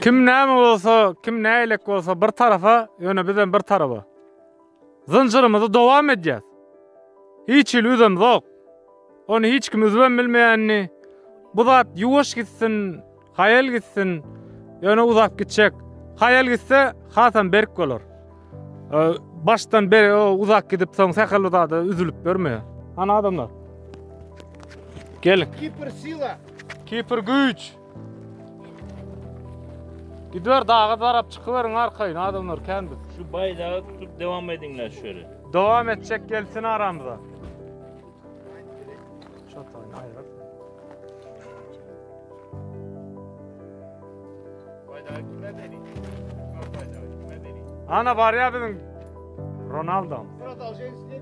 Kim näme bolsa, kim näýlek bolsa bir tarafa, ýöne bizden bir tarafa. Zynjyrymyzy dowam edýäs. Hiç ilüzüm yok. Onu hiç kim üzben bilmeýänni. Bu zat ýuwaş gitsin, hayal gitsin, ýöne uzak gitjek. Hayal gitse hasan berk bolar. Baştan beri uzak gidip soň sakaly zady üzülüp bermeýär. Ana adamlar. Gelin. Kipr sila. Kipr güç. Gidiyor dağa tarap çıkıverin arkayın adamlar kendi. Şu bayrağı tutup devam edinler şöyle. Devam edecek gelsin aramıza. Çatayın ayırıp. Bayrağı kime vereyim? Bayrağı kime vereyim? Ana var ya bizim Ronaldo. Murat Alcay'ın sinek